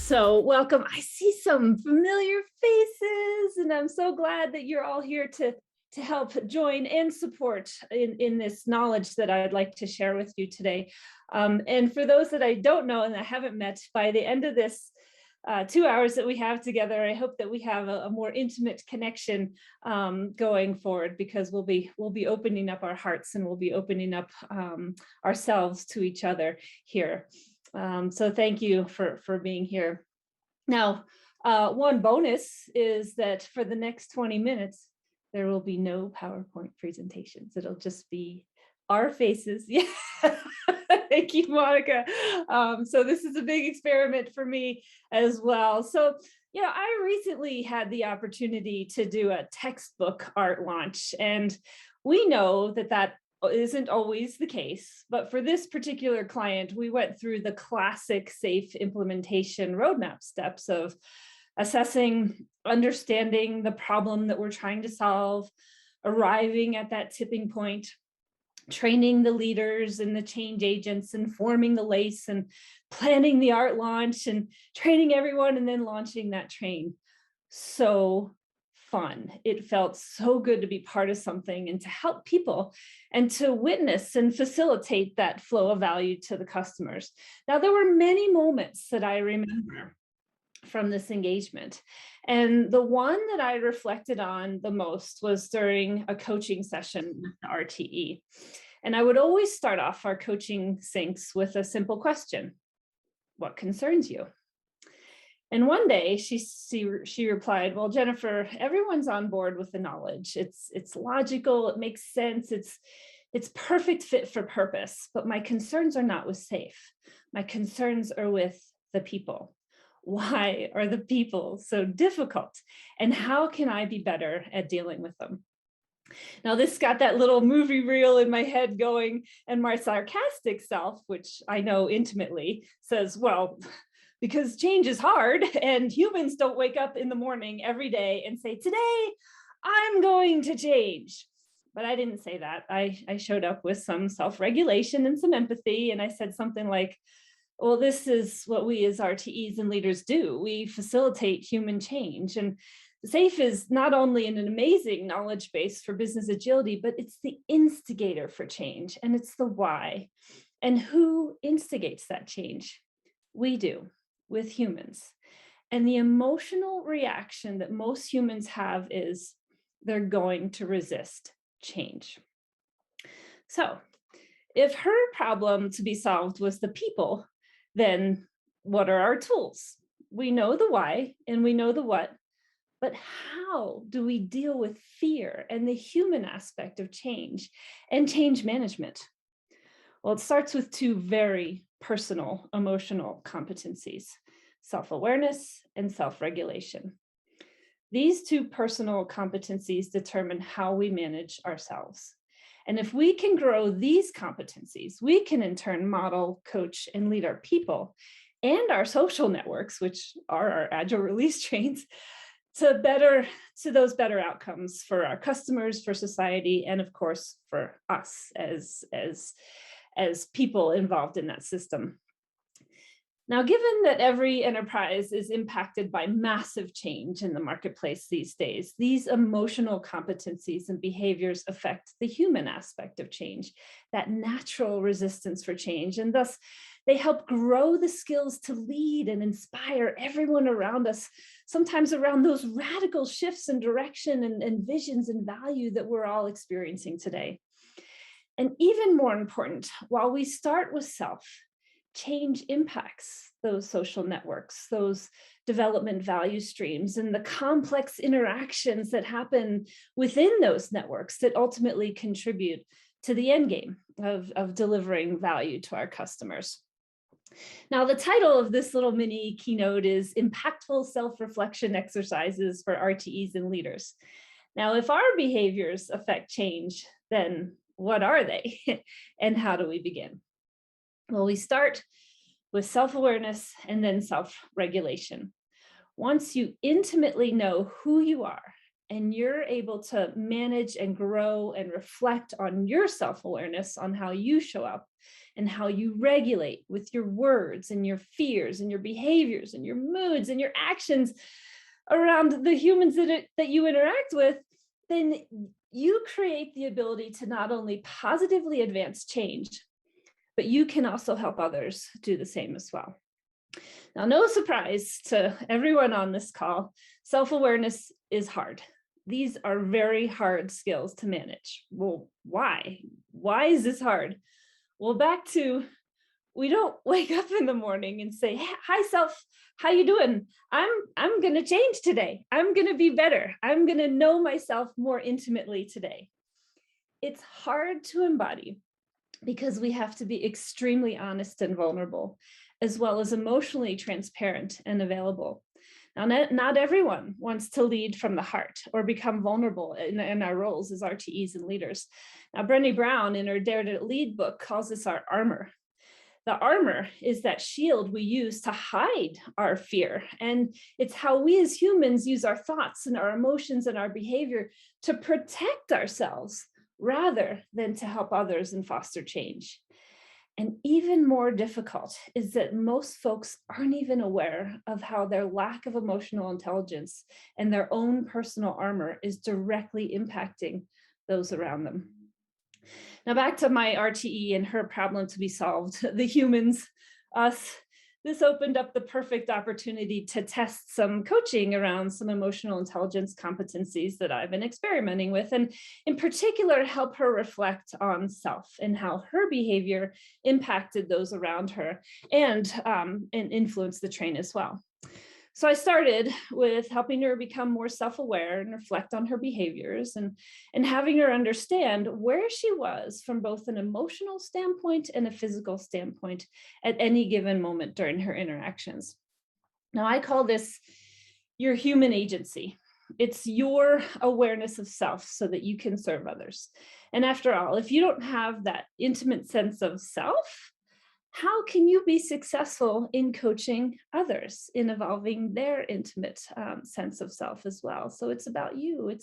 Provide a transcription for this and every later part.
So welcome. I see some familiar faces, and I'm so glad that you're all here to help join and support in this knowledge that I'd like to share with you today. And for those that I don't know and I haven't met, by the end of this 2 hours that we have together, I hope that we have a more intimate connection going forward, because we'll be opening up our hearts and we'll be opening up ourselves to each other here. So thank you for being here. Now, one bonus is that for the next 20 minutes, there will be no PowerPoint presentations. It'll just be our faces. Yeah. Thank you, Monica. So this is a big experiment for me as well. So, I recently had the opportunity to do a textbook art launch, and we know that isn't always the case, but for this particular client, we went through the classic SAFe implementation roadmap steps of assessing, understanding the problem that we're trying to solve, arriving at that tipping point, training the leaders and the change agents, and forming the lace, and planning the art launch, and training everyone, and then launching that train. So fun. It felt so good to be part of something and to help people and to witness and facilitate that flow of value to the customers. Now, there were many moments that I remember from this engagement. And the one that I reflected on the most was during a coaching session with the RTE. And I would always start off our coaching syncs with a simple question: what concerns you? And one day she replied, well, Jennifer, everyone's on board with the knowledge. It's logical, it makes sense, it's perfect fit for purpose, but my concerns are not with SAFe. My concerns are with the people. Why are the people so difficult? And how can I be better at dealing with them? Now, this got that little movie reel in my head going, and my sarcastic self, which I know intimately, says, well, because change is hard, and humans don't wake up in the morning every day and say, today I'm going to change. But I didn't say that. I showed up with some self-regulation and some empathy, and I said something like, well, this is what we as RTEs and leaders do. We facilitate human change. And SAFe is not only an amazing knowledge base for business agility, but it's the instigator for change, and it's the why. And who instigates that change? We do, with humans. And the emotional reaction that most humans have is they're going to resist change. So if her problem to be solved was the people, then what are our tools? We know the why and we know the what, but how do we deal with fear and the human aspect of change and change management? Well, it starts with two very personal emotional competencies: self-awareness and self-regulation. These two personal competencies determine how we manage ourselves. And if we can grow these competencies, we can in turn model, coach, and lead our people and our social networks, which are our agile release trains, to those better outcomes for our customers, for society, and of course for us as people involved in that system. Now, given that every enterprise is impacted by massive change in the marketplace these days, these emotional competencies and behaviors affect the human aspect of change, that natural resistance for change, and thus they help grow the skills to lead and inspire everyone around us, sometimes around those radical shifts in direction and visions and value that we're all experiencing today. And even more important, while we start with self, change impacts those social networks, those development value streams, and the complex interactions that happen within those networks that ultimately contribute to the end game of delivering value to our customers. Now, the title of this little mini keynote is Impactful Self-Reflection Exercises for RTEs and Leaders. Now, if our behaviors affect change, then what are they? And how do we begin? Well, we start with self-awareness and then self-regulation. Once you intimately know who you are and you're able to manage and grow and reflect on your self-awareness, on how you show up, and how you regulate with your words and your fears and your behaviors and your moods and your actions around the humans that you interact with, then you create the ability to not only positively advance change, but you can also help others do the same as well. Now, no surprise to everyone on this call, self-awareness is hard. These are very hard skills to manage. Well, why? Why is this hard? Well, back to, we don't wake up in the morning and say, hi, self, how you doing? I'm going to change today. I'm going to be better. I'm going to know myself more intimately today. It's hard to embody because we have to be extremely honest and vulnerable, as well as emotionally transparent and available. Now, not everyone wants to lead from the heart or become vulnerable in our roles as RTEs and leaders. Now, Brené Brown in her Dare to Lead book calls this our armor. The armor is that shield we use to hide our fear. And it's how we as humans use our thoughts and our emotions and our behavior to protect ourselves rather than to help others and foster change. And even more difficult is that most folks aren't even aware of how their lack of emotional intelligence and their own personal armor is directly impacting those around them. Now back to my RTE and her problem to be solved, the humans, us. This opened up the perfect opportunity to test some coaching around some emotional intelligence competencies that I've been experimenting with, and in particular, help her reflect on self and how her behavior impacted those around her and influenced the train as well. So I started with helping her become more self-aware and reflect on her behaviors and having her understand where she was from both an emotional standpoint and a physical standpoint at any given moment during her interactions. Now, I call this your human agency. It's your awareness of self so that you can serve others. And after all, if you don't have that intimate sense of self, how can you be successful in coaching others, in evolving their intimate sense of self as well? So it's about you.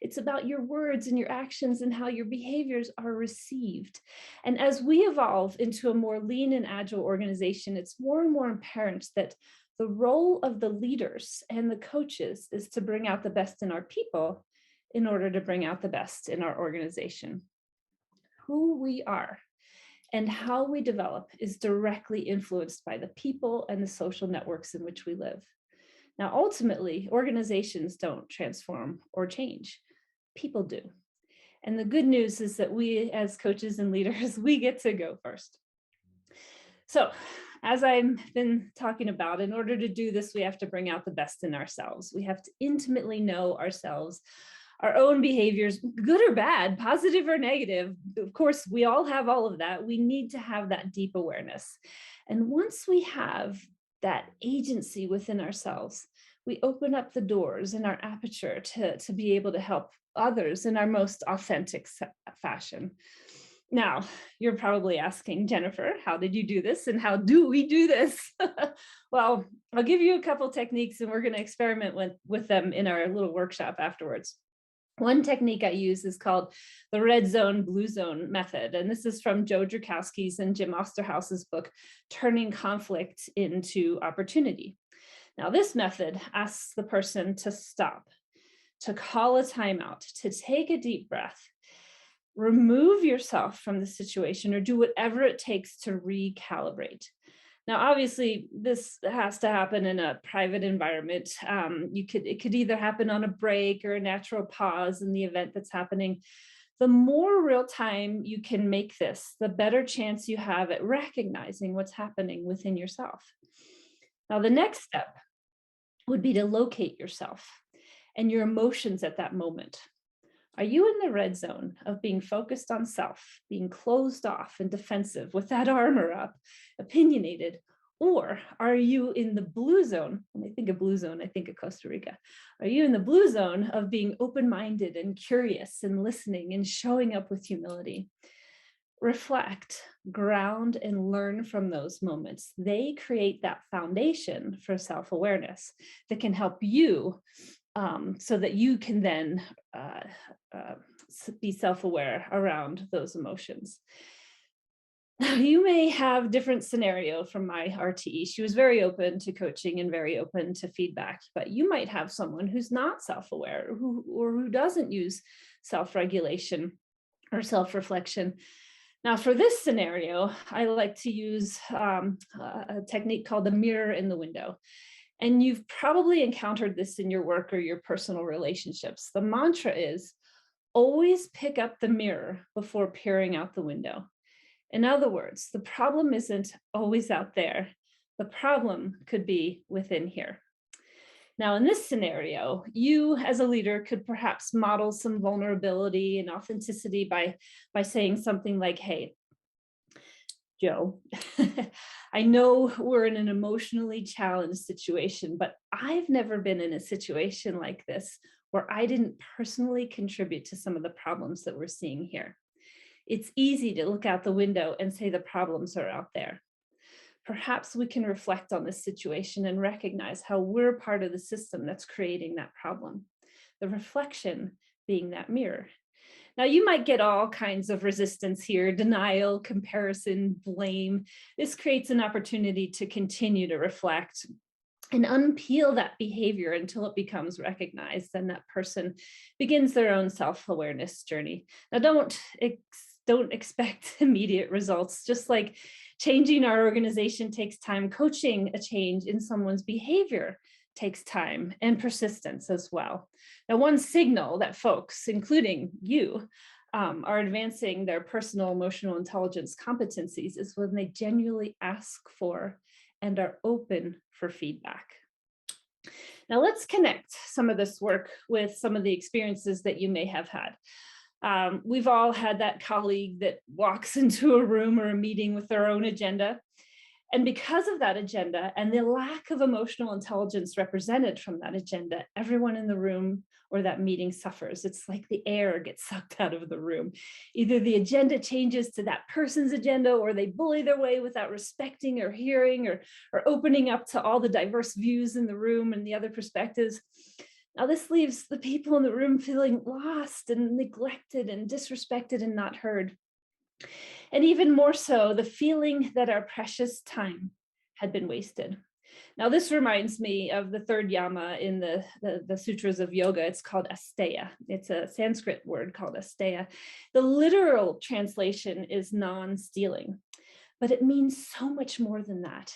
It's about your words and your actions and how your behaviors are received. And as we evolve into a more lean and agile organization, it's more and more apparent that the role of the leaders and the coaches is to bring out the best in our people in order to bring out the best in our organization. Who we are and how we develop is directly influenced by the people and the social networks in which we live. Now, ultimately, organizations don't transform or change. People do. And the good news is that we as coaches and leaders, we get to go first. So, as I've been talking about, in order to do this, we have to bring out the best in ourselves. We have to intimately know ourselves, our own behaviors, good or bad, positive or negative. Of course, we all have all of that. We need to have that deep awareness. And once we have that agency within ourselves, we open up the doors in our aperture to be able to help others in our most authentic fashion. Now, you're probably asking, Jennifer, how did you do this? And how do we do this? Well, I'll give you a couple techniques and we're going to experiment with them in our little workshop afterwards. One technique I use is called the red zone, blue zone method. And this is from Joe Drakowski's and Jim Osterhaus's book, Turning Conflict into Opportunity. Now, this method asks the person to stop, to call a timeout, to take a deep breath, remove yourself from the situation, or do whatever it takes to recalibrate. Now, obviously, this has to happen in a private environment. It could either happen on a break or a natural pause in the event that's happening. The more real time you can make this, the better chance you have at recognizing what's happening within yourself. Now, the next step would be to locate yourself and your emotions at that moment. Are you in the red zone of being focused on self, being closed off and defensive with that armor up, opinionated? Or are you in the blue zone? When I think of blue zone, I think of Costa Rica. Are you in the blue zone of being open-minded and curious and listening and showing up with humility? Reflect, ground, and learn from those moments. They create that foundation for self-awareness that can help you so that you can then be self-aware around those emotions. Now, you may have different scenario from my RTE. She was very open to coaching and very open to feedback, but you might have someone who's not self-aware or who doesn't use self-regulation or self-reflection. Now, for this scenario, I like to use a technique called the mirror in the window. And you've probably encountered this in your work or your personal relationships. The mantra is always pick up the mirror before peering out the window. In other words, the problem isn't always out there. The problem could be within here. Now, in this scenario, you as a leader could perhaps model some vulnerability and authenticity by saying something like, hey, Joe, I know we're in an emotionally challenged situation, but I've never been in a situation like this where I didn't personally contribute to some of the problems that we're seeing here. It's easy to look out the window and say the problems are out there. Perhaps we can reflect on this situation and recognize how we're part of the system that's creating that problem. The reflection being that mirror. Now, you might get all kinds of resistance here, denial, comparison, blame. This creates an opportunity to continue to reflect and unpeel that behavior until it becomes recognized and that person begins their own self-awareness journey. Now, don't expect immediate results. Just like changing our organization takes time, coaching a change in someone's behavior takes time and persistence as well. Now, one signal that folks, including you, are advancing their personal emotional intelligence competencies is when they genuinely ask for and are open for feedback. Now, let's connect some of this work with some of the experiences that you may have had. We've all had that colleague that walks into a room or a meeting with their own agenda. And because of that agenda and the lack of emotional intelligence represented from that agenda, everyone in the room or that meeting suffers. It's like the air gets sucked out of the room. Either the agenda changes to that person's agenda, or they bully their way without respecting or hearing or opening up to all the diverse views in the room and the other perspectives. Now, this leaves the people in the room feeling lost and neglected and disrespected and not heard. And even more so, the feeling that our precious time had been wasted. Now, this reminds me of the third yama in the sutras of yoga. It's called asteya. It's a Sanskrit word called asteya. The literal translation is non-stealing, but it means so much more than that.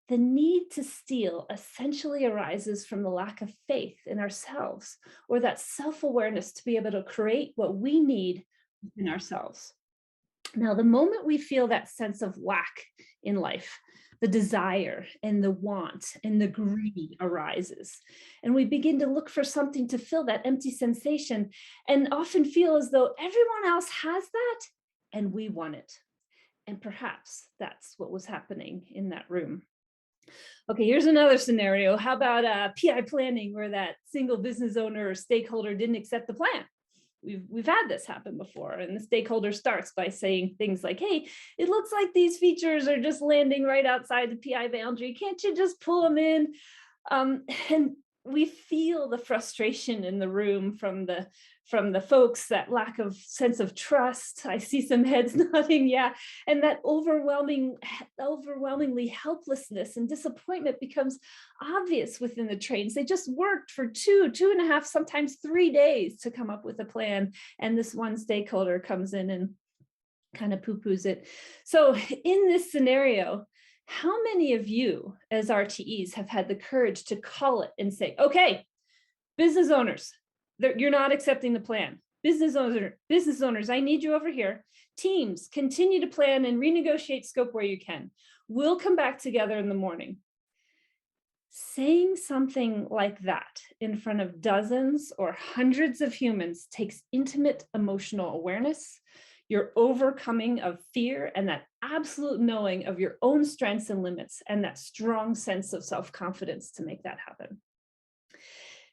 The need to steal essentially arises from the lack of faith in ourselves, or that self-awareness to be able to create what we need within ourselves. Now, the moment we feel that sense of lack in life, the desire and the want and the greed arises, and we begin to look for something to fill that empty sensation and often feel as though everyone else has that and we want it. And perhaps that's what was happening in that room. Okay, here's another scenario. How about PI planning, where that single business owner or stakeholder didn't accept the plan? We've had this happen before, and the stakeholder starts by saying things like, hey, it looks like these features are just landing right outside the PI boundary. Can't you just pull them in? And we feel the frustration in the room from the folks, that lack of sense of trust. I see some heads nodding, yeah. And that overwhelmingly helplessness and disappointment becomes obvious within the trains. They just worked for 2.5, sometimes 3 days to come up with a plan. And this one stakeholder comes in and kind of poo-poos it. So in this scenario, how many of you as RTEs have had the courage to call it and say, okay, business owners, you're not accepting the plan. Business owners, I need you over here. Teams, continue to plan and renegotiate scope where you can. We'll come back together in the morning. Saying something like that in front of dozens or hundreds of humans takes intimate emotional awareness, your overcoming of fear, and that absolute knowing of your own strengths and limits, and that strong sense of self-confidence to make that happen.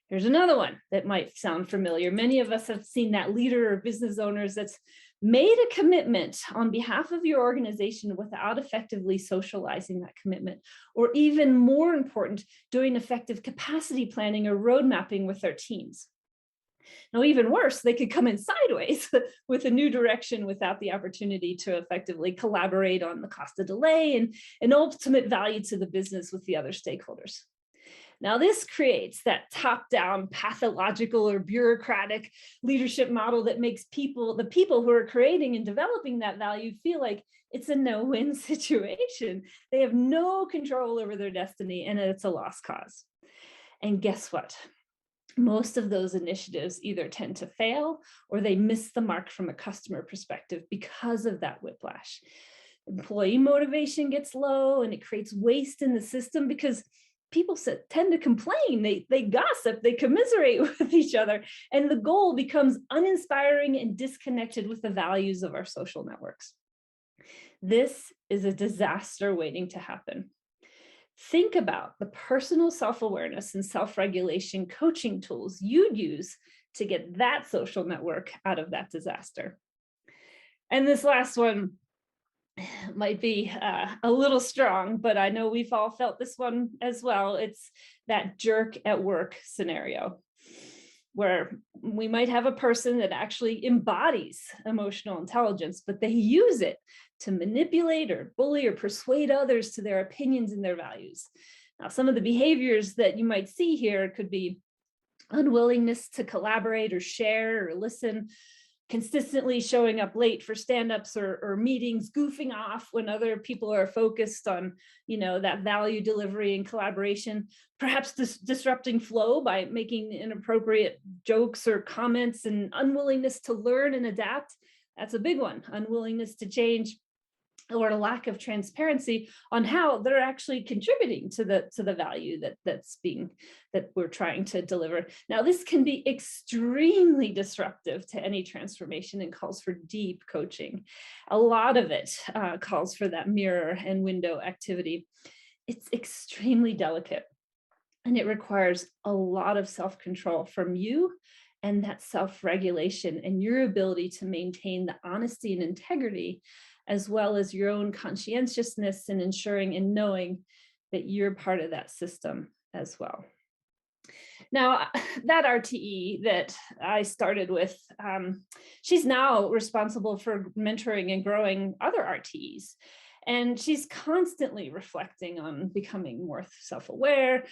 Here's another one that might sound familiar. Many of us have seen that leader or business owners that's made a commitment on behalf of your organization without effectively socializing that commitment, or even more important, doing effective capacity planning or road mapping with their teams. Now, even worse, they could come in sideways with a new direction without the opportunity to effectively collaborate on the cost of delay and ultimate value to the business with the other stakeholders. Now, this creates that top-down pathological or bureaucratic leadership model that makes the people who are creating and developing that value feel like it's a no-win situation. They have no control over their destiny, and it's a lost cause. And guess what? Most of those initiatives either tend to fail or they miss the mark from a customer perspective because of that whiplash. Employee motivation gets low and it creates waste in the system because people tend to complain, they gossip, they commiserate with each other, and the goal becomes uninspiring and disconnected with the values of our social networks. This is a disaster waiting to happen. Think about the personal self-awareness and self-regulation coaching tools you'd use to get that social network out of that disaster. And this last one might be a little strong, but I know we've all felt this one as well. It's that jerk at work scenario, where we might have a person that actually embodies emotional intelligence, but they use it to manipulate or bully or persuade others to their opinions and their values. Now, some of the behaviors that you might see here could be unwillingness to collaborate or share or listen, consistently showing up late for stand-ups or meetings, goofing off when other people are focused on, that value delivery and collaboration, perhaps disrupting flow by making inappropriate jokes or comments, and unwillingness to learn and adapt. That's a big one. Unwillingness to change, or a lack of transparency on how they're actually contributing to the value that we're trying to deliver. Now, this can be extremely disruptive to any transformation and calls for deep coaching. A lot of it calls for that mirror and window activity. It's extremely delicate, and it requires a lot of self-control from you and that self-regulation and your ability to maintain the honesty and integrity, as well as your own conscientiousness and ensuring and knowing that you're part of that system as well. Now, that RTE that I started with, she's now responsible for mentoring and growing other RTEs. And she's constantly reflecting on becoming more self-aware,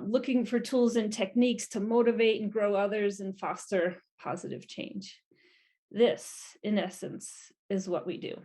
looking for tools and techniques to motivate and grow others and foster positive change. This, in essence, is what we do.